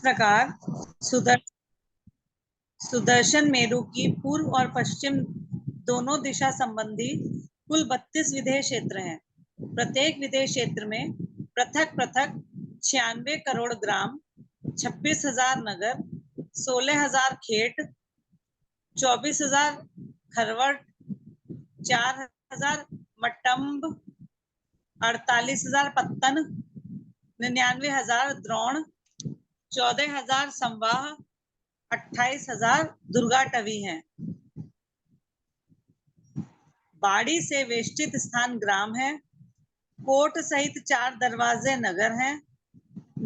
प्रकार सुदर्शन मेरु की पूर्व और पश्चिम दोनों दिशा संबंधी कुल 32 विधेय क्षेत्र हैं। प्रत्येक विधेय क्षेत्र में पृथक पृथक 96 करोड़ ग्राम, 26,000 नगर, 16,000 खेत, 24,000 खरवट, 4,000 मट्टम्ब, 48,000 पत्तन, 99,000 द्रोण, 14,000 संवाह, 28,000 दुर्गाटवी हैं। बाड़ी से वेष्टित स्थान ग्राम है। कोट सहित 4 दरवाजे नगर हैं।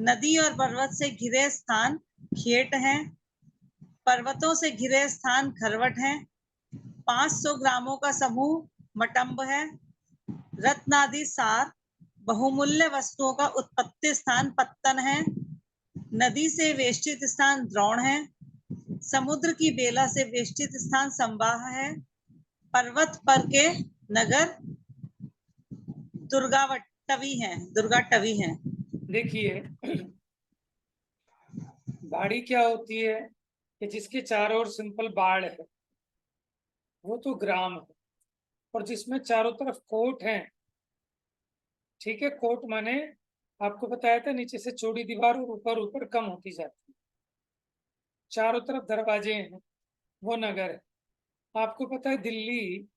नदी और पर्वत से घिरे स्थान खेत हैं। पर्वतों से घिरे स्थान खरवट हैं। 500 ग्रामों का समूह मटम्ब है। रत्नादि सार बहुमूल्य वस्तुओं का उत्पत्ति स्थान पत्तन है। नदी से वेष्टित स्थान द्रोण है। समुद्र की बेला से वेष्टित स्थान संवाह है। पर्वत पर के नगर दुर्गाटवी हैं। देखिए, बाड़ी क्या होती है कि जिसके चारों ओर सिंपल बाड़ है वो तो ग्राम है, और जिसमें चारों तरफ कोट है। ठीक है, कोट माने आपको बताया था नीचे से चौड़ी दीवार और ऊपर ऊपर कम होती जाती है। चारों तरफ दरवाजे हैं, वो नगर है। आपको पता है दिल्ली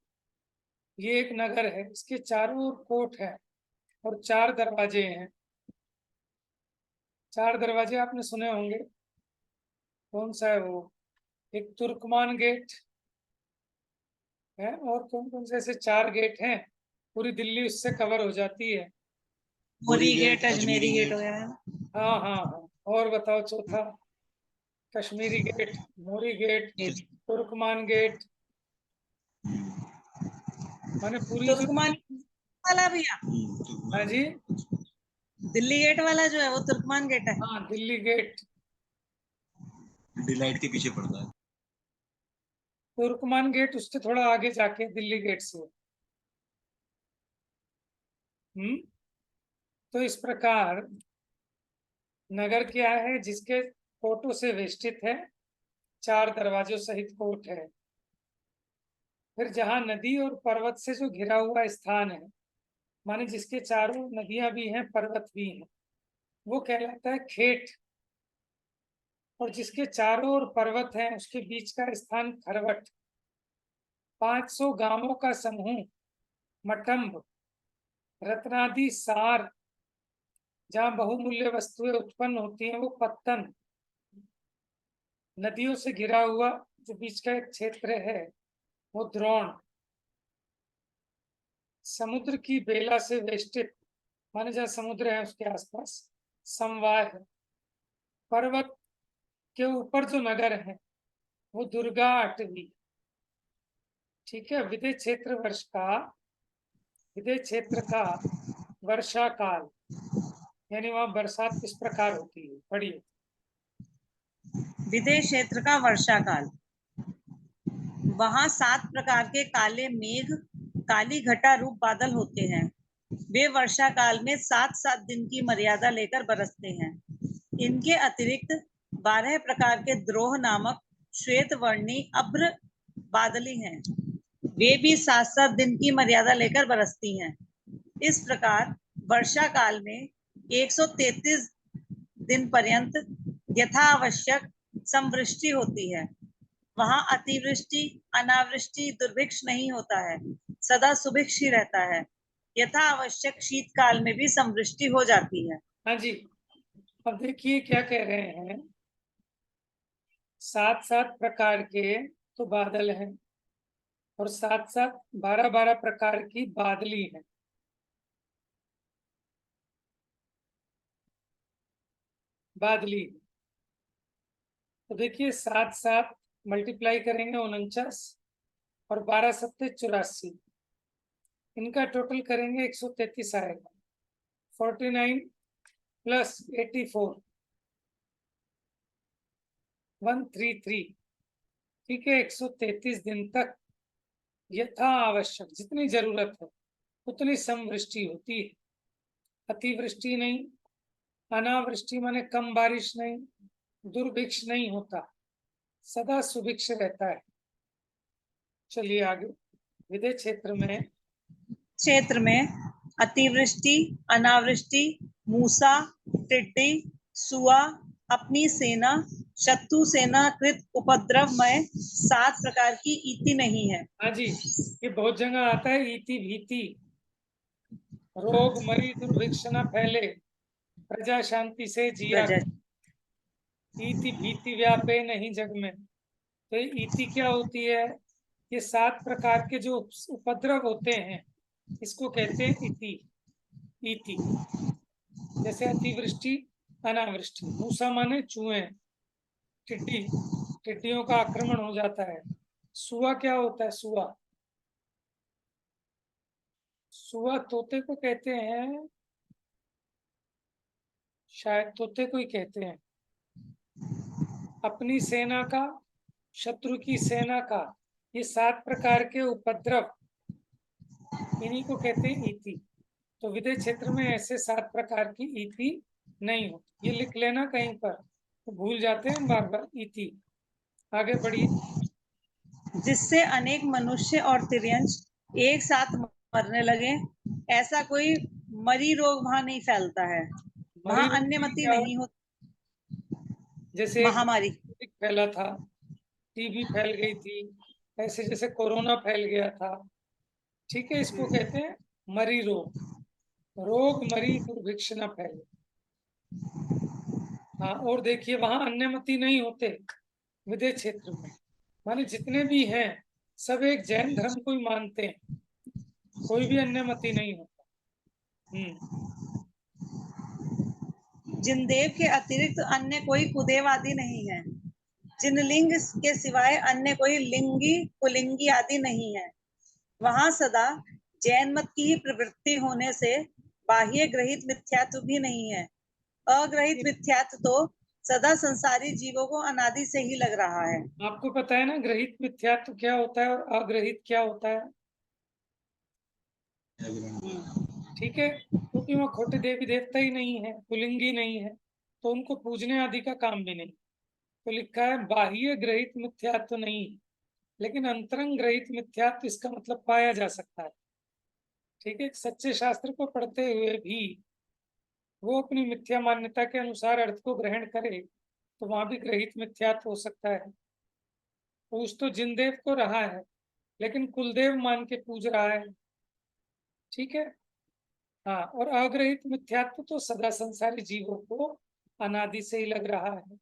ये एक नगर है, इसके चारों ओर कोट है और 4 दरवाजे हैं। 4 दरवाजे आपने सुने होंगे। कौन सा है वो? एक तुर्कमान गेट है, और कौन कौन से ऐसे 4 गेट हैं। पूरी दिल्ली उससे कवर हो जाती है। मुरी गेट, अजमेरी गेट वगैरह। हाँ हाँ हाँ, और बताओ चौथा? कश्मीरी गेट, मोरी गेट, तुर्कमान गेट, माने पूरी जो। तुर्कमान वाला भैया? हाँ जी, दिल्ली गेट वाला जो है वो तुर्कमान गेट है। हाँ दिल्ली गेट डिलाइट के पीछे पड़ता है। तुर्कमान गेट उससे थोड़ा आगे जाके दिल्ली गेट से। तो इस प्रकार नगर क्या है? जिसके कोटों से वेष्टित है, 4 दरवाजों सहित कोट है। फिर जहां नदी और पर्वत से जो घिरा हुआ स्थान है, माने जिसके चारों नदियां भी हैं, पर्वत भी हैं, वो कहलाता है खेत। और जिसके चारों ओर पर्वत हैं, उसके बीच का स्थान खरवट। 500 गांवों का समूह मटम्ब। रत्नादि सार, जहां बहुमूल्य वस्तुएं उत्पन्न होती हैं, वो पत्तन। नदियों से घिरा हुआ जो बीच का एक क्षेत्र है, वो द्रोण। समुद्र की बेला से वेष्टित, माने जहाँ समुद्र है उसके आसपास समवाय है। पर्वत के ऊपर जो नगर है वो दुर्गाटवी। ठीक है, विदेश क्षेत्र का वर्षा काल, यानी वहां बरसात किस प्रकार होती है, पढ़िए। विदेश क्षेत्र का वर्षा काल। वहां 7 प्रकार के काले मेघ, काली घटा रूप बादल होते हैं। वे वर्षा काल में 7-7 दिन की मर्यादा लेकर बरसते हैं। इनके अतिरिक्त 12 प्रकार के द्रोह नामक श्वेत वर्णी अभ्र बादली हैं। वे भी 7-7 दिन की मर्यादा लेकर बरसती हैं। इस प्रकार वर्षा काल में 133 दिन पर्यंत यथावश्यक समवृष्टि होती है। वहां अतिवृष्टि, अनावृष्टि, दुर्भिक्ष नहीं होता है, सदा सुभिक्ष ही रहता है। यथा आवश्यक शीतकाल में भी समवृष्टि हो जाती है। हाँ जी, अब देखिए क्या कह रहे हैं। 7-7 प्रकार के तो बादल हैं, और 7-7 12-12 प्रकार की बादली है। बादली तो देखिए, 7-7 मल्टीप्लाई करेंगे 49, और 12 सत्ते 84, इनका टोटल करेंगे 133 आएगा। 49 प्लस 84 133। ठीक है, 133 दिन तक यथा आवश्यक, जितनी जरूरत है उतनी समवृष्टि होती है। अतिवृष्टि नहीं, अनावृष्टि माने कम बारिश नहीं, दुर्भिक्ष नहीं होता, सदा सुभिक्ष रहता है। चलिए आगे। विदेश क्षेत्र में अतिवृष्टि, अनावृष्टि, मूसा, टिड्डी, सुआ, अपनी सेना, शत्रु सेना कृत उपद्रवमय 7 प्रकार की ईति नहीं है। हाँ जी, ये बहुत जगह आता है। ईति भीति, रोग मरी दुर्भिक्ष न फैले, प्रजा शांति से जिया। ईति भीति व्यापे नहीं जग में। तो ईति क्या होती है? ये 7 प्रकार के जो उपद्रव होते हैं, इसको कहते हैं ईति। ईति जैसे अतिवृष्टि, अनावृष्टि, मूसा माने चूहे, टिड्डी, टिड्डियों का आक्रमण हो जाता है। सुआ क्या होता है? सुआ, सुआ तोते को कहते हैं, शायद तोते को ही कहते हैं। अपनी सेना का, शत्रु की सेना का, ये 7 प्रकार के उपद्रव, इन्हीं को कहते हैं ईति। तो विदेश क्षेत्र में ऐसे 7 प्रकार की ईति नहीं होती। ये लिख लेना कहीं पर, तो भूल जाते हैं बार बार। ईति। आगे बढ़िए। जिससे अनेक मनुष्य और तिर्यंश एक साथ मरने लगे, ऐसा कोई मरी रोग वहां नहीं फैलता है। वहां अन्यमति नहीं होती। जैसे महामारी फैला था, टीबी फैल गई थी, ऐसे जैसे कोरोना फैल गया था, ठीक है, इसको कहते हैं मरी रोग। रोग मरी दुर्भिक्ष न फैले। हाँ, और देखिए वहां अन्यमति नहीं होते विदेश क्षेत्र में, माने जितने भी हैं सब एक जैन धर्म को ही मानते हैं, कोई भी अन्यमति नहीं होता। जिनदेव के अतिरिक्त अन्य कोई कुदेव आदि नहीं है। जिनलिंग के सिवाय अन्य कोई लिंगी कुलिंगी आदि नहीं है। वहां सदा जैन मत की ही प्रवृत्ति होने से बाह्य ग्रहित मिथ्यात्व भी नहीं है। अग्रहित मिथ्यात्व तो सदा संसारी जीवों को अनादि से ही लग रहा है। आपको पता है ना ग्रहित मिथ्यात्व क्या होता है और अग्रहित क्या होता है? ठीक है, क्योंकि वहाँ खोटे देवी देवता ही नहीं है, कुलिंगी नहीं है, तो उनको पूजने आदि का काम भी नहीं। तो लिखा है बाह्य ग्रहित मिथ्यात्व नहीं, लेकिन अंतरंग ग्रहित मिथ्यात्व इसका मतलब पाया जा सकता है। ठीक है, सच्चे शास्त्र को पढ़ते हुए भी वो अपनी मिथ्या मान्यता के अनुसार अर्थ को ग्रहण करे, तो वहां भी ग्रहित मिथ्यात्व हो सकता है। पूज तो जिनदेव को रहा है, लेकिन कुलदेव मान के पूज रहा है। ठीक है, हाँ, और अग्रहित मिथ्यात्व तो सदा संसारी जीवों को अनादि से ही लग रहा है।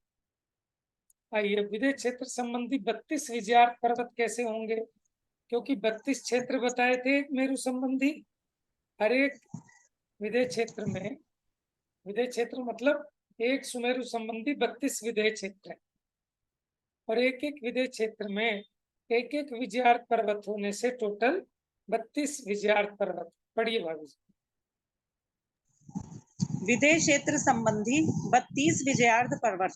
आइए, विदेश क्षेत्र संबंधी 32 विजयार्थ पर्वत कैसे होंगे? क्योंकि 32 क्षेत्र बताए थे मेरु संबंधी। हर एक विदेश क्षेत्र में, विदेश क्षेत्र मतलब एक सुमेरु संबंधी 32 विदेश क्षेत्र है, और एक एक विदेश क्षेत्र में एक एक विजयार्थ पर्वत होने से टोटल 32 विजयार्थ पर्वत। पढ़िए भाभी जी। विदेश क्षेत्र संबंधी 32 विजयार्थ पर्वत,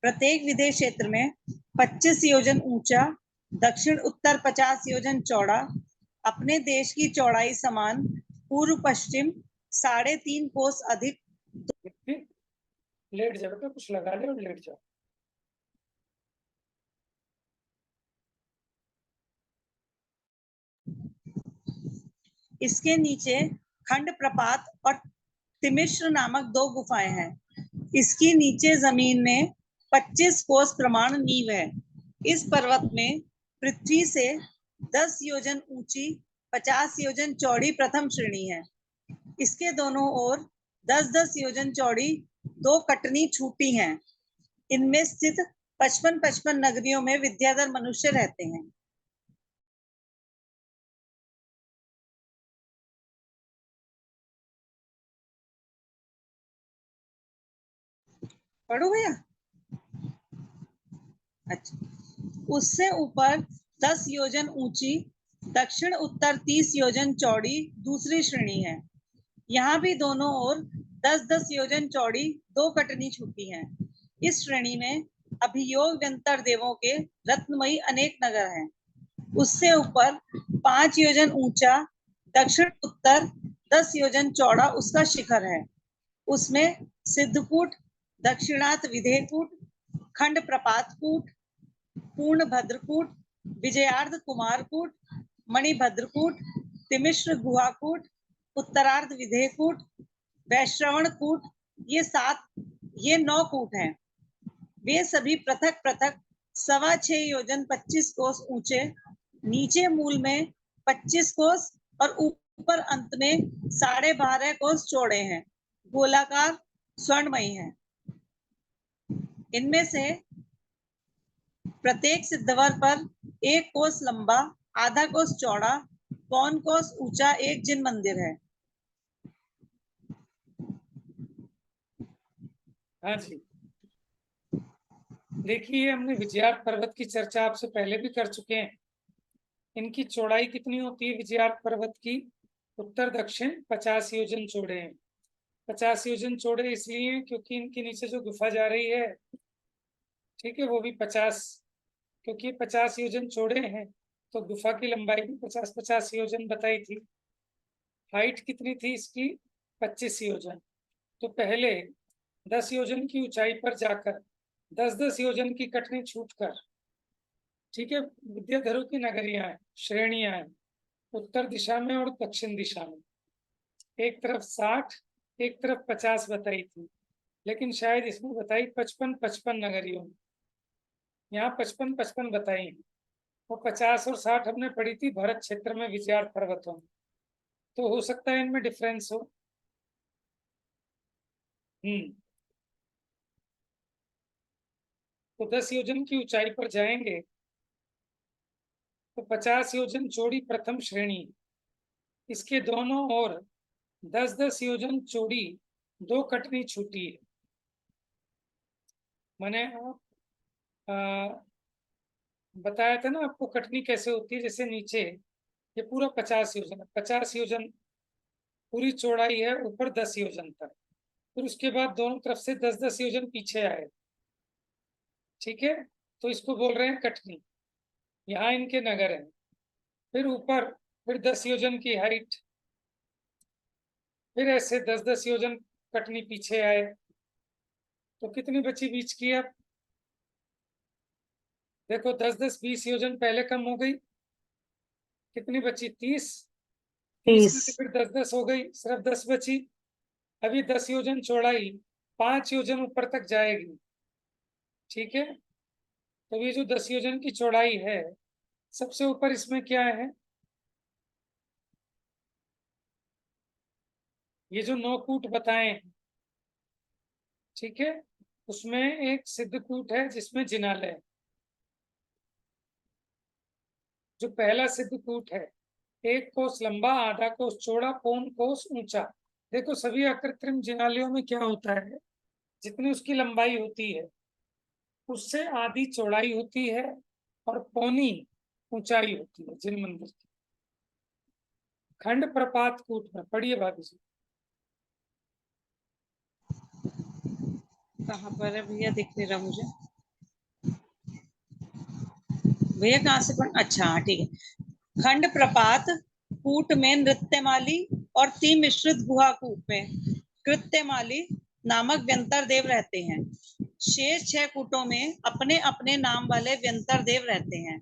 प्रत्येक विदेश क्षेत्र में 25 योजन ऊंचा, दक्षिण उत्तर 50 योजन चौड़ा, अपने देश की चौड़ाई समान, पूर्व पश्चिम 3.5 कोस अधिक। लेट जाओ, तो कुछ लगा ले और लेट जाओ। इसके नीचे खंड प्रपात और तिमिश्र नामक 2 गुफाएं हैं। इसकी नीचे जमीन में 25 कोस प्रमाण नींव है। इस पर्वत में पृथ्वी से 10 योजन ऊंची, 50 योजन चौड़ी प्रथम श्रेणी है। इसके दोनों ओर 10-10 योजन चौड़ी 2 कटनी छूटी हैं। इनमें स्थित 55-55 नगरियों में विद्याधर मनुष्य रहते हैं। पढ़ो भैया। अच्छा, उससे ऊपर 10 योजन ऊंची, दक्षिण उत्तर 30 योजन चौड़ी दूसरी श्रेणी है। यहाँ भी दोनों ओर 10-10 योजन चौड़ी 2 कटनी छूटी हैं। इस श्रेणी में अभियोग व्यंतर देवों के रत्नमयी अनेक नगर हैं। उससे ऊपर 5 योजन ऊंचा, दक्षिण उत्तर 10 योजन चौड़ा उसका शिखर है। उसमें सिद्धकूट, दक्षिणात विधेयकूट, खंड प्रपातकूट, पूर्ण भद्रकूट, विजयार्ध कुमारकूट, मणिभद्रकूट, तिमिश्र गुहाकूट, उत्तरार्ध विधेयकूट, वैश्रवण कूट, ये 9 कूट हैं। वे सभी पृथक पृथक 6.25 योजन 25 कोस ऊंचे, नीचे मूल में 25 कोस और ऊपर अंत में 12.5 कोस चौड़े हैं, गोलाकार स्वर्णमयी हैं। इनमें से प्रत्येक सिद्धवर पर 1 कोस लंबा, आधा कोस चौड़ा, पौन कोस ऊंचा एक जिन मंदिर है। हाँ जी, देखिए हमने विजयार्थ पर्वत की चर्चा आपसे पहले भी कर चुके हैं। इनकी चौड़ाई कितनी होती है विजयार्थ पर्वत की? उत्तर दक्षिण 50 योजन चौड़े हैं। 50 योजन चौड़े इसलिए क्योंकि इनके नीचे जो गुफा जा रही है, ठीक है, वो भी 50, क्योंकि 50 योजन चौड़े हैं तो गुफा की लंबाई भी 50-50 योजन बताई थी। हाइट कितनी थी इसकी? 25 योजन। तो पहले 10 योजन की ऊंचाई पर जाकर 10-10 योजन की कटनी छूटकर, ठीक है, विद्याधरों की नगरियां हैं, श्रेणियां हैं, उत्तर दिशा में और दक्षिण दिशा में। एक तरफ 60, एक तरफ 50 बताई थी, लेकिन शायद इसमें बताई 55-55 नगरियों में। यहाँ 55-55 बताई है। वो 50 और 60 हमने पढ़ी थी भरत क्षेत्र में विजयार्थ पर्वतों में, तो हो सकता है इनमें डिफरेंस हो। तो 10 योजन की ऊंचाई पर जाएंगे तो 50 योजन चौड़ी प्रथम श्रेणी, इसके दोनों ओर 10-10 योजन चौड़ी 2 कटनी छूटी है। मैंने बताया था ना आपको कटनी कैसे होती है। जैसे नीचे ये पूरा 50 योजन है, 50 योजन पूरी चौड़ाई है, ऊपर 10 योजन तक, फिर उसके बाद दोनों तरफ से 10-10 योजन पीछे आए, ठीक है, तो इसको बोल रहे हैं कटनी। यहाँ इनके नगर हैं। फिर ऊपर फिर 10 योजन की हाइट, फिर ऐसे 10-10 योजन कटनी पीछे आए, तो कितनी बची बीच की? अब देखो 10-10-20 योजन पहले कम हो गई, कितनी बची? 30 में से फिर 10-10 हो गई, सिर्फ 10 बची। अभी 10 योजन चौड़ाई 5 योजन ऊपर तक जाएगी, ठीक है। तो ये जो 10 योजन की चौड़ाई है, सबसे ऊपर इसमें क्या है? ये जो 9 कूट बताए हैं, ठीक है, उसमें एक सिद्ध कूट है जिसमें जिनालय है। जो पहला सिद्ध कूट है 1 कोस लंबा, आधा कोस चौड़ा, पौन कोस ऊंचा। देखो सभी अकृत्रिम जिनालयों में क्या होता है, जितनी उसकी लंबाई होती है उससे आधी चौड़ाई होती है और पौनी ऊंचाई होती है जिन मंदिर की। खंड प्रपात कूट में पढ़िए भाभी जी। कहाँ पर है भैया? दिख नहीं रहा मुझे भैया, कहाँ से पढ़? अच्छा हाँ ठीक है। खंड प्रपात कूट में नृत्यमाली और 3 मिश्रित गुहा कूट में कृत्यमाली नामक व्यंतर देव रहते हैं। शेष 6 कूटों में अपने अपने नाम वाले व्यंतर देव रहते हैं।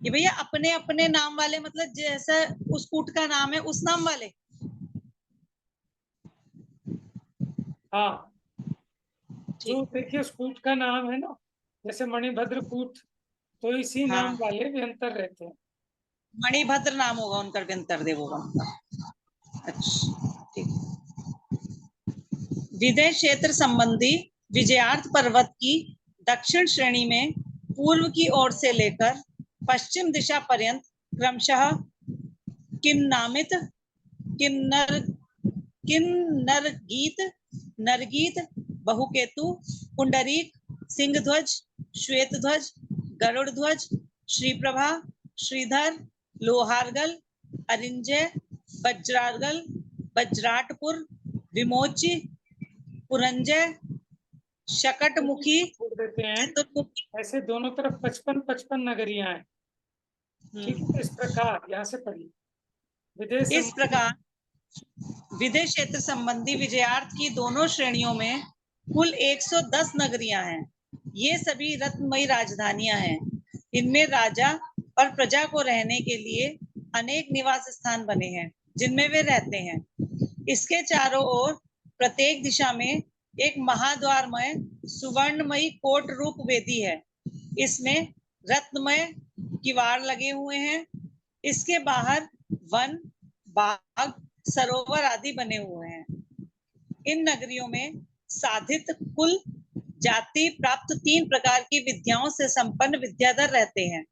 ये भैया अपने अपने नाम वाले मतलब जैसा उस कूट का नाम है उस नाम वाले? हाँ, जो देखिए उस कूट का नाम है ना, जैसे मणिभद्र कूट, तो इसी हाँ, नाम वाले व्यंतर रहते हैं। मणिभद्र नाम होगा उनका, व्यंतर देव होगा उनका। अच्छा ठीक। विदय क्षेत्र संबंधी विजयार्थ पर्वत की दक्षिण श्रेणी में पूर्व की ओर से लेकर पश्चिम दिशा पर्यंत क्रमशः किन्नामित, किन्नर, किन्नरगीत, नरगीत, बहुकेतु, पुंडरीक, सिंहध्वज, श्वेतध्वज, गरुड़ ध्वज, श्रीप्रभा, श्रीधर, लोहारगल, अरिंजय, वज्रारगल, वज्राटपुर, विमोची, पुरंजय, शकटमुखी, छोड़ देते हैं। चतुर्मुखी। ऐसे दोनों तरफ 55-55 नगरियां हैं, ठीक है। इस प्रकार यहाँ से पढ़िए। विदेश इस प्रकार विदय क्षेत्र संबंधी विजयार्थ की दोनों श्रेणियों में कुल 110 नगरियां हैं। ये सभी रत्नमयी राजधानियां हैं। इनमें राजा और प्रजा को रहने के लिए अनेक निवास स्थान बने हैं जिनमें वे रहते हैं। इसके चारों ओर प्रत्येक दिशा में एक महाद्वारमय सुवर्णमयी कोट रूप वेदी है। इसमें रत्नमय किवाड़ लगे हुए हैं। इसके बाहर वन, बाग, सरोवर आदि बने हुए हैं। इन नगरियों में साधित कुल जाति प्राप्त 3 प्रकार की विद्याओं से संपन्न विद्याधर रहते हैं।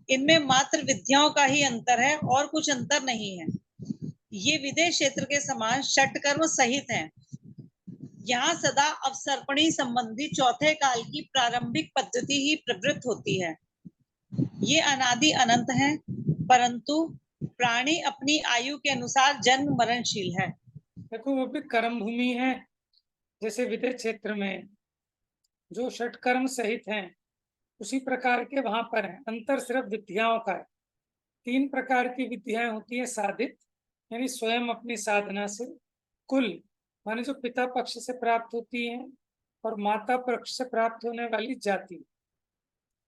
इनमें मात्र विद्याओं का ही अंतर है और कुछ अंतर नहीं है। ये विदेश क्षेत्र के समान षटकर्म सहित हैं। यहाँ सदा अवसर्पणी संबंधी चौथे काल की प्रारंभिक पद्धति ही प्रवृत्त होती है। ये अनादि अनंत हैं, परंतु प्राणी अपनी आयु के अनुसार जन्म मरणशील है। देखो वो भी कर्म भूमि है, जैसे विदेश क्षेत्र में जो षटकर्म सहित हैं उसी प्रकार के वहां पर है। अंतर सिर्फ विद्याओं का है। 3 प्रकार की विद्याएं होती है। साधित यानी स्वयं अपनी साधना से, कुल माने जो पिता पक्ष से प्राप्त होती है, और माता पक्ष से प्राप्त होने वाली जाति।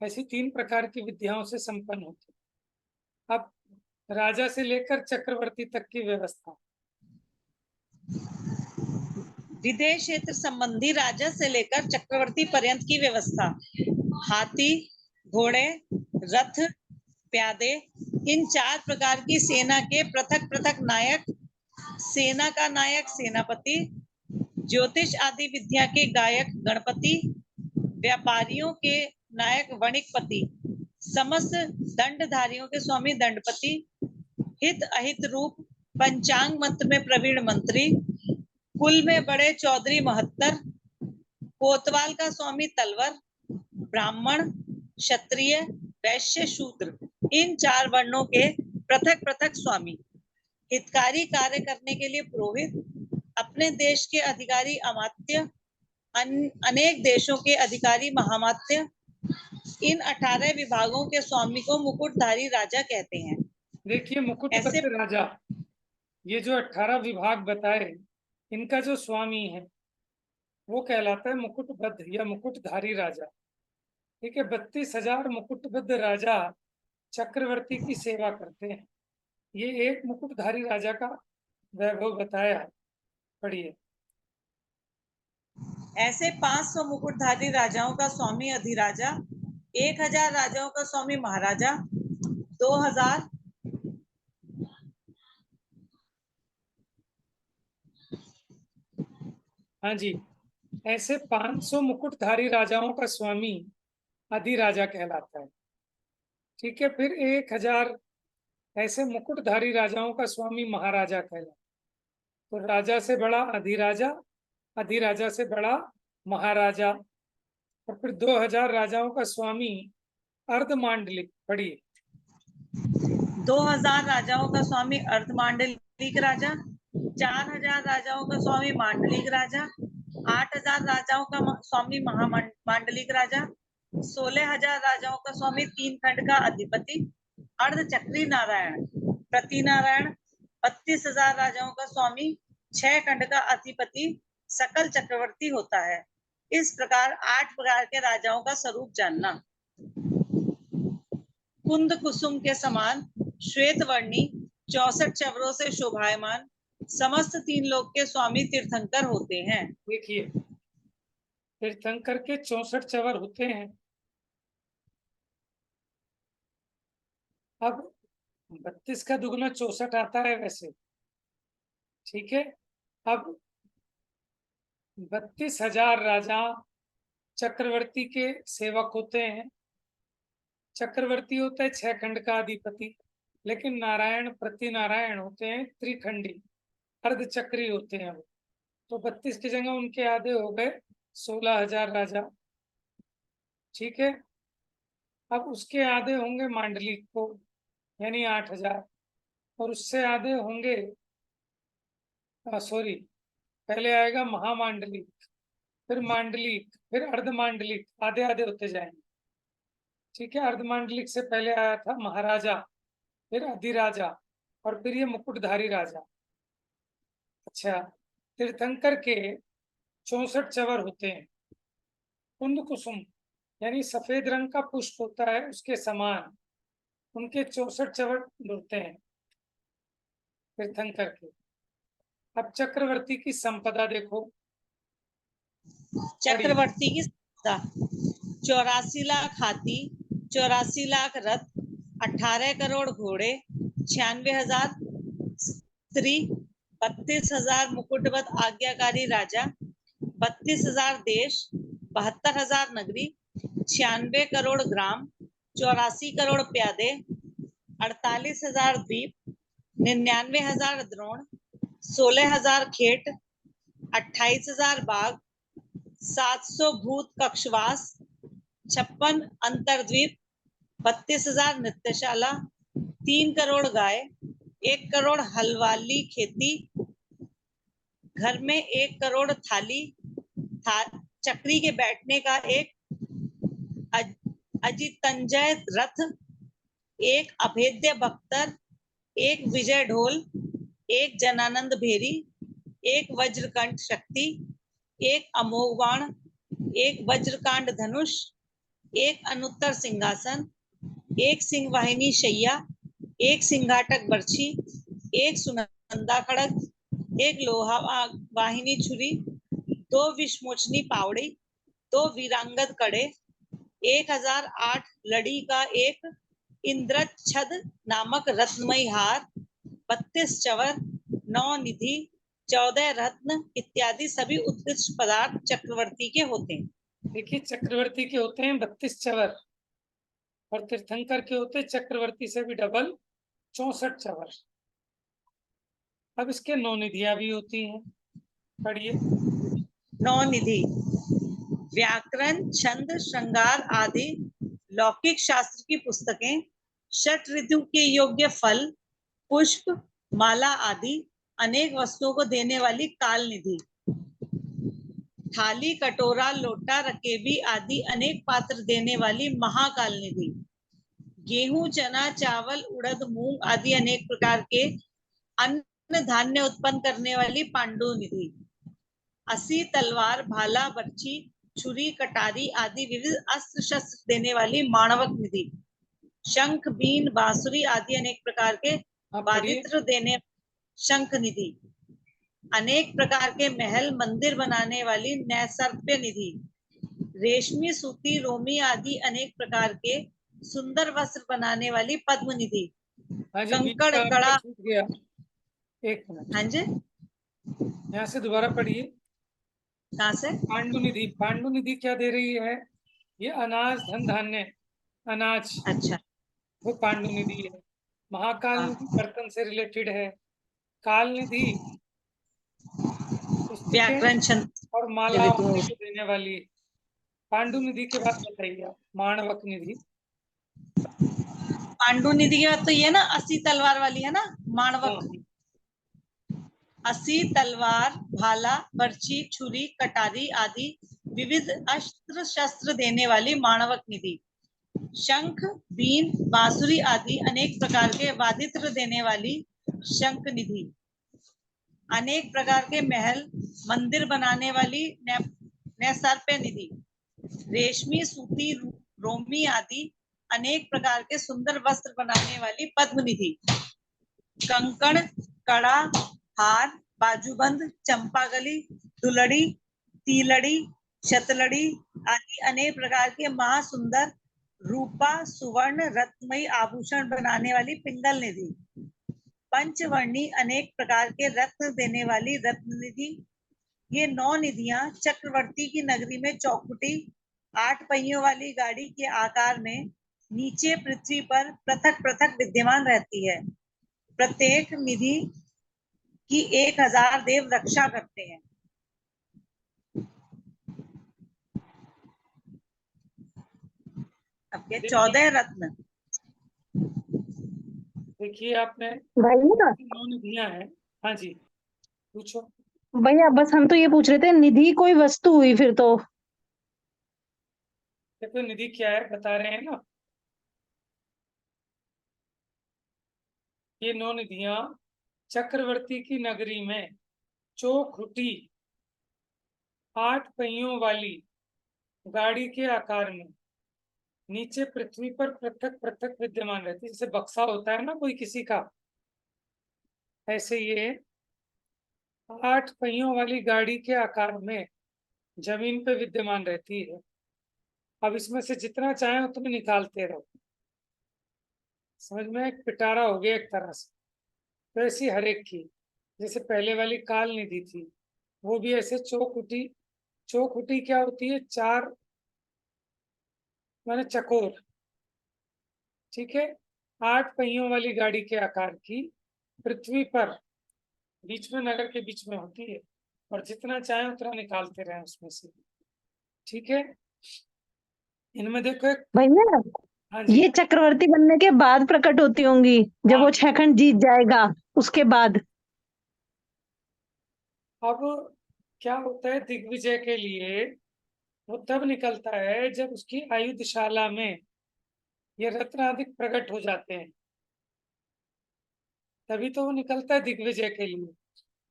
ऐसी 3 प्रकार की विद्याओं से संपन्न होती है। अब राजा से लेकर चक्रवर्ती तक की व्यवस्था। विदेश क्षेत्र संबंधी राजा से लेकर चक्रवर्ती पर्यंत की व्यवस्था। हाथी, घोड़े, रथ, प्यादे, इन 4 प्रकार की सेना के पृथक पृथक नायक, सेना का नायक सेनापति, ज्योतिष आदि विद्या के गायक गणपति, व्यापारियों के नायक वणिकपति, समस्त दंडधारियों के स्वामी दंडपति, हित अहित रूप पंचांग मंत्र में प्रवीण मंत्री, कुल में बड़े चौधरी महत्तर, कोतवाल का स्वामी तलवर, ब्राह्मण, क्षत्रिय, वैश्य, शूद्र, इन 4 वर्णों के पृथक पृथक स्वामी, हितकारी कार्य करने के लिए पुरोहित, अपने देश के अधिकारी अमात्य, अनेक देशों के अधिकारी महामात्य। इन 18 विभागों के स्वामी को मुकुटधारी राजा कहते हैं। देखिए मुकुटबद्ध ऐसे राजा, ये जो 18 विभाग बताए, इनका जो स्वामी है वो कहलाता है मुकुटबद्ध या मुकुटधारी राजा। ठीक है, 32,000 मुकुटबद्ध राजा चक्रवर्ती की सेवा करते हैं। ये एक मुकुटधारी राजा का वैभव बताया है, पढ़िए। ऐसे 500 मुकुटधारी राजाओं का स्वामी अधिराजा, 1000 राजाओं का स्वामी महाराजा, 2000 हाँ जी, ऐसे 500 मुकुटधारी राजाओं का स्वामी अधिराजा कहलाता है। ठीक है, फिर 1000 ऐसे मुकुटधारी राजाओं का स्वामी महाराजा कहलाता है। तो राजा से बड़ा अधिराजा, अधिराजा से बड़ा महाराजा। और फिर 2000 राजाओं का स्वामी अर्धमांडलिक। पढ़िए। 2000 राजाओं का स्वामी अर्धमांडलिक राजा, 4000 राजाओं का स्वामी मांडलिक राजा, 8000 राजाओं का स्वामी महामांडलिक राजा, 16000 राजाओं का स्वामी 3 खंड का अधिपति अर्धचक्री नारायण, प्रति नारायण, 32,000 राजाओं का स्वामी 6 खंड का अधिपति सकल चक्रवर्ती होता है। इस प्रकार 8 प्रकार के राजाओं का स्वरूप जानना। कुंद कुसुम के समान श्वेत वर्णी 64 चवरों से शोभायमान समस्त 3 लोक के स्वामी तीर्थंकर होते हैं। देखिए तीर्थंकर के 64 चवर होते हैं। अब 32 का दुगना 64 आता है वैसे। ठीक है, अब 32,000 राजा चक्रवर्ती के सेवक होते हैं। चक्रवर्ती होता है 6 खंड का अधिपति, लेकिन नारायण प्रति नारायण होते हैं त्रिखंडी, अर्धचक्री होते हैं वो। तो 32 की जगह उनके आधे हो गए 16,000 राजा। ठीक है, अब उसके आधे होंगे मांडलिक को, यानी 8,000। और उससे आधे होंगे, सॉरी, पहले आएगा महामांडलिक, फिर मांडलिक, फिर अर्धमांडलिक, आधे आधे होते जाएंगे। ठीक है, अर्धमांडलिक से पहले आया था महाराजा, फिर अधिराजा, और फिर ये मुकुटधारी राजा। अच्छा, तीर्थंकर के 64 चवर होते हैं। कुंद कुसुम यानी सफेद रंग का पुष्प होता है उसके समान उनके 64 चरण ढूंढते हैं तीर्थंकर के। अब चक्रवर्ती की संपदा देखो, पढ़िए। चक्रवर्ती की संपदा 84 लाख हाथी, 84 लाख रथ, 18 करोड़ घोड़े, 96,000 स्त्री, 32,000 मुकुटबद्ध आज्ञाकारी राजा, 32,000 देश, 72,000 नगरी, 96 करोड़ ग्राम, 84 करोड़ प्यादे, 48,000 द्वीप, 99,000 द्रोण, 16,000 खेट, 28,000 बाघ, 700 भूत कक्षवास, 56 अंतर्द्वीप, 32,000 नृत्यशाला, 3 करोड़ गाय, 1 करोड़ हलवाली खेती, घर में 1 करोड़ थाली, चक्री के बैठने का एक अजितंजय रथ, एक अभेद्य बख्तर, एक विजय ढोल, एक जनानंद भेरी, एक वज्रकंठ शक्ति, एक अमोघ बाण, एक वज्रकांड धनुष, एक अनुत्तर सिंहासन, एक सिंह वाहिनी शैया, एक सिंघाटक बर्छी, एक सुनंदा खड़ग, एक लोहा वाहिनी छुरी, 2 विषमोचनी पावड़ी, 2 वीरांगद कड़े, 1008 लड़ी का एक इंद्रच्छद नामक रत्नमयी हार, 32 चवर, 9 निधि, 14 रत्न इत्यादि सभी उत्कृष्ट पदार्थ चक्रवर्ती के होते हैं। देखिए, चक्रवर्ती के होते हैं 32 चवर और तीर्थंकर के होते हैं चक्रवर्ती से भी डबल 64 चवर। अब इसके 9 निधियां भी होती हैं, पढ़िए। 9 निधि व्याकरण, छंद, श्रृंगार आदि लौकिक शास्त्र की पुस्तकें, षट ऋतु के योग्य फल, पुष्प, माला आदि अनेक वस्तुओं को देने वाली काल निधि, थाली, कटोरा, लोटा, रकेबी आदि अनेक पात्र देने वाली महाकाल निधि, गेहूं, चना, चावल, उड़द, मूंग आदि अनेक प्रकार के अन्न धान्य उत्पन्न करने वाली पांडु निधि, असी, तलवार, भाला, बर्छी, छुरी, कटारी आदि विविध अस्त्र शस्त्र देने वाली माणवक निधि, शंख, बीन, बांसुरी आदि अनेक प्रकार के वादित्र देने शंख निधि, अनेक प्रकार के महल मंदिर बनाने वाली नैसर्प्य निधि, रेशमी, सूती, रोमी आदि अनेक प्रकार के सुंदर वस्त्र बनाने वाली पद्म निधि, कंकड़, कड़ा। छूट गया, एक मिनट। हाँ जी, यहाँ से दोबारा पढ़िए। कहाँ से? पांडुनिधि, पांडुनिधि क्या दे रही है? ये अनाज, धन धान्य, अनाज, अच्छा, वो पांडुनिधि है। महाकाल निधि बर्तन से रिलेटेड है। काल निधि पुस्तकें व्याकरण, छंद और माला को देने वाली। पांडुनिधि के बाद बताइए आप, माणवक निधि। पांडु निधि की बात तो ये ना 80 तलवार वाली है ना, माणवक। 80 तलवार, भाला, बर्छी, छुरी, कटारी आदि विविध अस्त्र शस्त्र देने वाली माणवक निधि, शंख, बीन, बांसुरी आदि अनेक प्रकार के वादित्र देने वाली शंख निधि, अनेक प्रकार के महल मंदिर बनाने वाली नैसर्प्य निधि, रेशमी, सूती, रोमी आदि अनेक प्रकार के सुंदर वस्त्र बनाने वाली पद्म निधि, कंकण, कड़ा, हार, बाजूबंद, चंपागली, दुलड़ी, तीलड़ी, शतलड़ी आदि अनेक प्रकार के महासुंदर रूपा, सुवर्ण, रत्नमयी आभूषण बनाने वाली पिंगल निधि, पंचवर्णी अनेक प्रकार के रत्न देने वाली रत्न निधि। ये 9 निधियां चक्रवर्ती की नगरी में चौखुटी 8 पहियों वाली गाड़ी के आकार में नीचे पृथ्वी पर पृथक पृथक विद्यमान रहती है। प्रत्येक निधि की 1000 देव रक्षा करते हैं। अब के 14 रत्न। देखिए आपने भैया 9 निधियां हैं। हाँ जी, पूछो। भैया बस हम तो ये पूछ रहे थे, निधि कोई वस्तु हुई फिर तो? देखो निधि क्या है बता रहे हैं ना। ये 9 निधियां चक्रवर्ती की नगरी में चौखुटी 8 पहियों वाली गाड़ी के आकार में नीचे पृथ्वी पर पृथक पृथक विद्यमान रहती है। जैसे बक्सा होता है ना कोई किसी का, ऐसे ये 8 पहियों वाली गाड़ी के आकार में जमीन पे विद्यमान रहती है। अब इसमें से जितना चाहे उतना निकालते रहो। समझ में, एक पिटारा हो गया एक तरह से। तो ऐसी हर एक की, जैसे पहले वाली काल निधि थी, वो भी ऐसे चौखुटी। चौखुटी क्या होती है? 4 माने चकोर, ठीक है। 8 पहियों वाली गाड़ी के आकार की, पृथ्वी पर बीच में, नगर के बीच में होती है, और जितना चाहे उतना निकालते रहे उसमें से, ठीक है। इनमें देखो एक, भैया हाँ जी, ये चक्रवर्ती बनने के बाद प्रकट होती होंगी, जब वो हाँ। 6 खंड जीत जाएगा उसके बाद। अब क्या होता है, दिग्विजय के लिए वो तब निकलता है जब उसकी आयुधशाला में ये रत्न आदि प्रकट हो जाते हैं, तभी तो वो निकलता है दिग्विजय के लिए।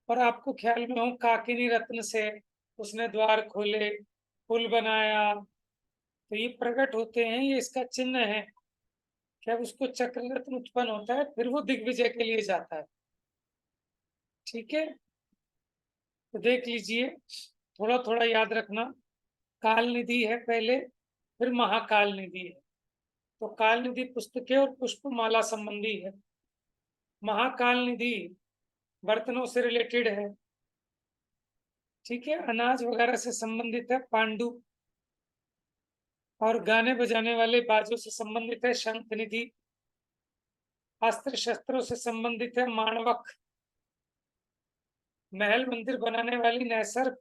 और आपको ख्याल में हो, काकिनी रत्न से उसने द्वार खोले, पुल बनाया, तो ये प्रकट होते हैं, ये इसका चिन्ह है कि अब उसको चक्र रत्न उत्पन्न होता है, फिर वो दिग्विजय के लिए जाता है, ठीक है। तो देख लीजिए, थोड़ा थोड़ा याद रखना। काल निधि है पहले, फिर महाकाल निधि है। तो काल निधि पुस्तकें और पुष्पमाला संबंधी है। महाकाल निधि बर्तनों से रिलेटेड है, ठीक है। अनाज वगैरह से संबंधित है पांडु, और गाने बजाने वाले बाजों से संबंधित है शंख निधि। अस्त्र शस्त्रों से संबंधित है माणवक। महल मंदिर बनाने वाली नैसर्ग,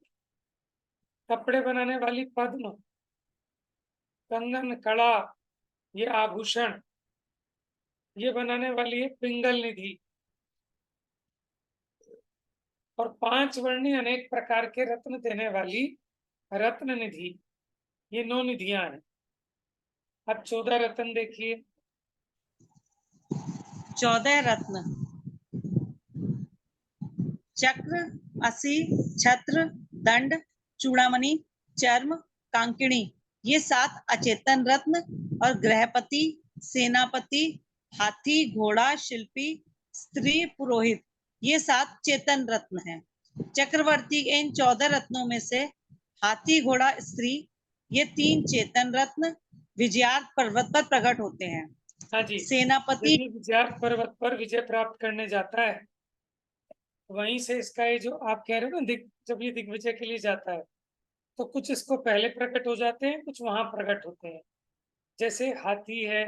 कपड़े बनाने वाली पद्म, कंगन कड़ा ये आभूषण ये बनाने वाली है पिंगल निधि। और 5 वर्णी अनेक प्रकार के रत्न देने वाली रत्न निधि, ये 9 निधियां हैं। अब 14 रत्न देखिए। 14 रत्न: चक्र, असी, छत्र, दंड, चूड़ामणि, चर्म, कांकिणी, ये 7 अचेतन रत्न। और गृहपति, सेनापति, हाथी, घोड़ा, शिल्पी, स्त्री, पुरोहित, ये 7 चेतन रत्न हैं। चक्रवर्ती के इन 14 रत्नों में से हाथी, घोड़ा, स्त्री, ये 3 चेतन रत्न विजयार्थ पर्वत पर प्रकट होते हैं। हाँ जी, सेनापति, जब ये विजयार्थ पर्वत पर विजय प्राप्त करने जाता है, वहीं से इसका ये जो आप कह रहे हो ना, जब ये दिग्विजय के लिए जाता है, तो कुछ इसको पहले प्रकट हो जाते हैं, कुछ वहां प्रकट होते हैं। जैसे हाथी है,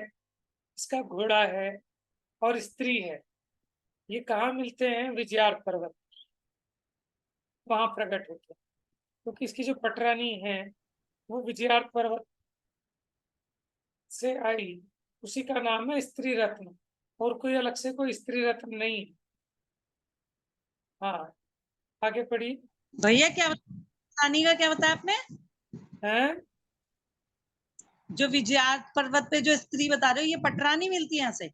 इसका घोड़ा है, और स्त्री है, ये कहाँ मिलते हैं? विजयार्थ पर्वत, वहां प्रकट होते हैं। क्योंकि इसकी जो पटरानी है वो विजयार्थ पर्वत से आई, उसी का नाम है स्त्री रत्न, और कोई अलग से कोई स्त्री रत्न नहीं है। हाँ, आगे पढ़ी। भैया क्या रानी का क्या बताया आपने? है, जो विजयार्थ पर्वत पे जो स्त्री बता रहे हो, ये पटरानी मिलती है यहाँ से?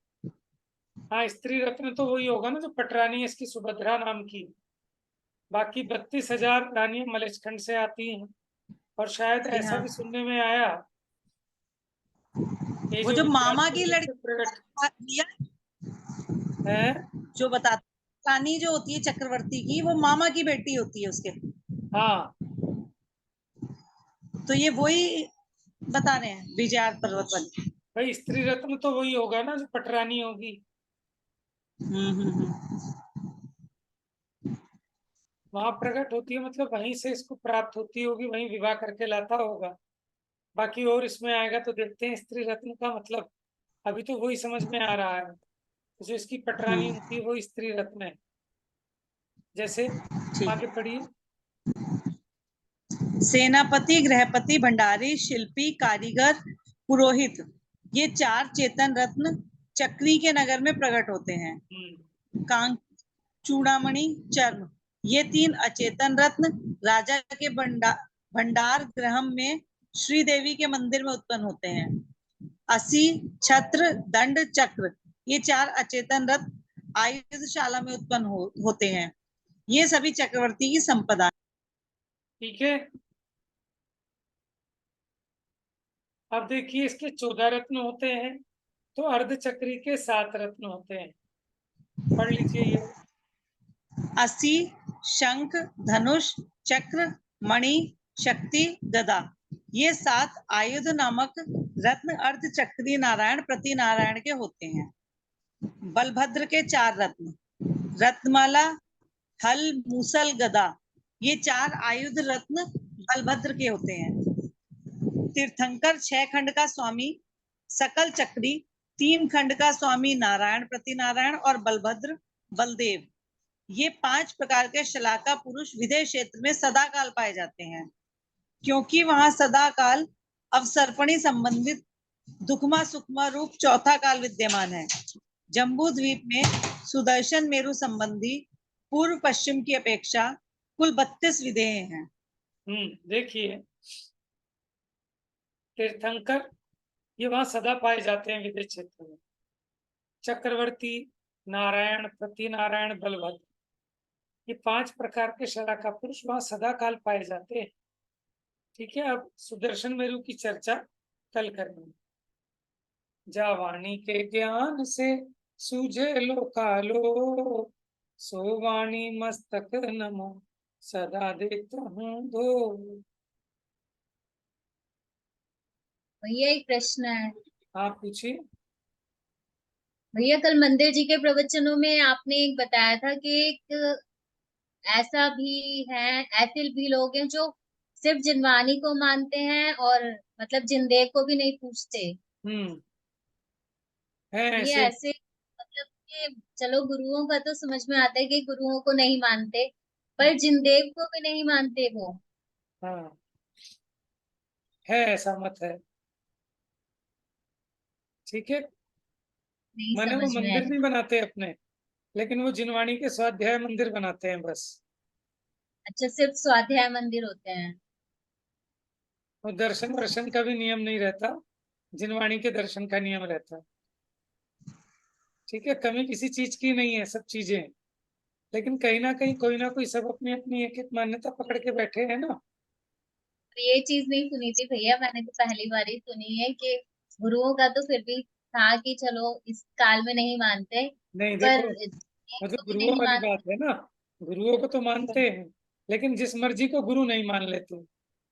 हाँ, स्त्री रत्न तो वही होगा ना जो पटरानी है इसकी, सुभद्रा नाम की। बाकी 32,000 रानियां मलेचखंड से आती हैं। और शायद जी ऐसा हाँ। भी सुनने में आया, ये वो जो जो विजयार्थ मामा की पर्वत से प्रकट लड़की है। जो बताते, रानी जो होती है चक्रवर्ती की, वो मामा की बेटी होती है उसके। हाँ, तो ये वही बता रहे हैं विजयार्थ पर्वत वाली। भाई स्त्री रत्न तो वही होगा ना जो पटरानी होगी, वहां प्रकट होती है, मतलब वहीं से इसको प्राप्त होती होगी, वहीं विवाह करके लाता होगा। बाकी और इसमें आएगा तो देखते हैं स्त्री रत्न का मतलब। अभी तो वही समझ में आ रहा है, जो इसकी पटरानी होती है वो स्त्री रत्न है। जैसे ठीक। आगे पढ़िए। सेनापति, गृहपति, भंडारी, शिल्पी, कारीगर, पुरोहित, ये 4 चेतन रत्न चक्री के नगर में प्रकट होते हैं। कांक, चूड़ामणि, चर्म, ये 3 अचेतन रत्न राजा के भंडार गृह में श्रीदेवी के मंदिर में उत्पन्न होते हैं। असी, छत्र, दंड, चक्र, ये 4 अचेतन रत्न आयुधशाला में उत्पन्न होते हैं। ये सभी चक्रवर्ती की संपदा। ठीक है, अब देखिए इसके 14 रत्न होते हैं, तो अर्धचक्री के 7 रत्न होते हैं। पढ़ लीजिए ये। असी, शंख, धनुष, चक्र, मणि, शक्ति, गदा, ये 7 आयुध नामक रत्न अर्धचक्री नारायण प्रति नारायण के होते हैं। बलभद्र के 4 रत्न, रत्नमाला, हल, मूसल, गदा, ये 4 आयुध रत्न बलभद्र के होते हैं। तीर्थंकर 6 खंड का स्वामी, सकल चक्री 3 खंड का स्वामी नारायण प्रति नारायण और बलभद्र बलदेव, ये 5 प्रकार के शलाका पुरुष विदेह क्षेत्र में सदाकाल पाए जाते हैं, क्योंकि वहां सदाकाल अवसर्पणी संबंधित दुखमा सुखमा रूप चौथा काल विद्यमान है। जम्बू द्वीप में सुदर्शन मेरु संबंधी पूर्व पश्चिम की अपेक्षा कुल 32 विदेह हैं। देखिए तीर्थंकर ये वहां सदा पाए जाते हैं विदेह क्षेत्र में। चक्रवर्ती, नारायण, प्रति नारायण, बलभद्र, ये 5 प्रकार के शलाका पुरुष वहां सदा काल पाए जाते हैं। ठीक है, अब सुदर्शन मेरु की चर्चा कल करेंगे। जा वाणी के ज्ञान से सूझे लो कालो, सो वाणी मस्तक नमो सदा देता हूँ धो। भैया एक प्रश्न है। आप पूछिए। भैया कल मंदिर जी के प्रवचनों में आपने एक बताया था कि एक ऐसा भी है, ऐसे भी लोग हैं जो सिर्फ जिनवानी को मानते हैं और मतलब जिनदेव को भी नहीं पूछते। है ये ऐसे मतलब कि चलो गुरुओं का तो समझ में आता है कि गुरुओं को नहीं मानते, पर जिनदेव को भी नहीं मानते वो। हाँ, है ऐसा मत है। ठीक है, नहीं माने वो समझ में मंदिर आया। नहीं बनाते अपने, लेकिन वो जिनवाणी के स्वाध्याय मंदिर बनाते हैं बस। अच्छा, सिर्फ स्वाध्याय मंदिर होते हैं। वो दर्शन वर्शन का भी नियम नहीं रहता, जिनवाणी के दर्शन का नियम रहता है। ठीक है, कमी किसी चीज की नहीं है, सब चीजें हैं, लेकिन कहीं ना कहीं कोई ना कोई सब अपनी अपनी एक एक मान्यता पकड़ के बैठे हैं ना। ये चीज नहीं सुनी थी भैया, मैंने तो पहली बार ही सुनी है कि गुरुओं का तो फिर भी था कि चलो इस काल में नहीं मानते, नहीं पर देखो, एक वो जो को भी गुरुओं नहीं वाली मानते। बात है ना, गुरुओं को तो मानते हैं, लेकिन जिस मर्जी को गुरु नहीं मान लेते।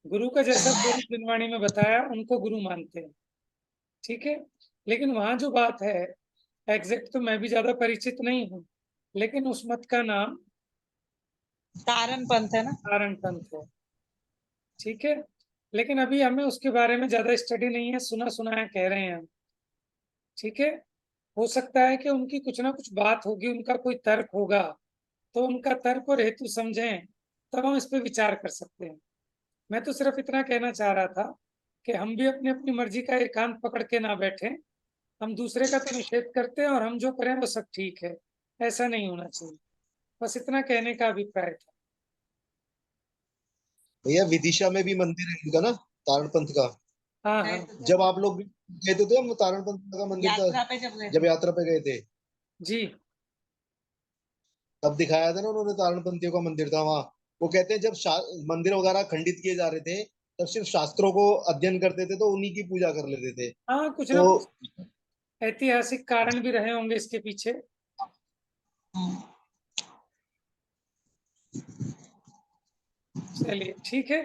गुरु का जैसा स्वरूप जिनवाणी में बताया उनको गुरु मानते हैं। ठीक है, लेकिन वहां जो बात है एग्जैक्ट तो मैं भी ज्यादा परिचित नहीं हूँ, लेकिन उस मत का नाम तारण पंथ है ना। तारण पंथ है। ठीक है, लेकिन अभी हमें उसके बारे में ज्यादा स्टडी नहीं है, सुना सुना है कह रहे हैं हम। ठीक है, हो सकता है कि उनकी कुछ ना कुछ बात होगी, उनका कोई तर्क होगा, तो उनका तर्क और हेतु समझें तब हम इस पे विचार कर सकते हैं। मैं तो सिर्फ इतना कहना चाह रहा था कि हम भी अपनी अपनी मर्जी का एकांत पकड़ के ना बैठे, हम दूसरे का तो निषेध करते हैं और हम जो करें वो सब ठीक है, ऐसा नहीं होना चाहिए। बस इतना कहने का अभिप्राय था। भैया विदिशा में भी मंदिर है इनका ना, तारणपंथ का। हाँ हाँ जब आप लोग गए थे तो हम तारणपंथ का मंदिर था, यात्रा पे जब यात्रा पे गए थे जी। तब दिखाया था ना उन्होंने, तारणपंथियों का मंदिर था वहाँ। वो कहते हैं जब मंदिर वगैरह खंडित किए जा रहे थे तब सिर्फ शास्त्रों को अध्ययन करते थे, तो उन्हीं की पूजा कर लेते थे। हाँ, कुछ ना तो कुछ ऐतिहासिक कारण भी रहे होंगे इसके पीछे। चलिए ठीक है।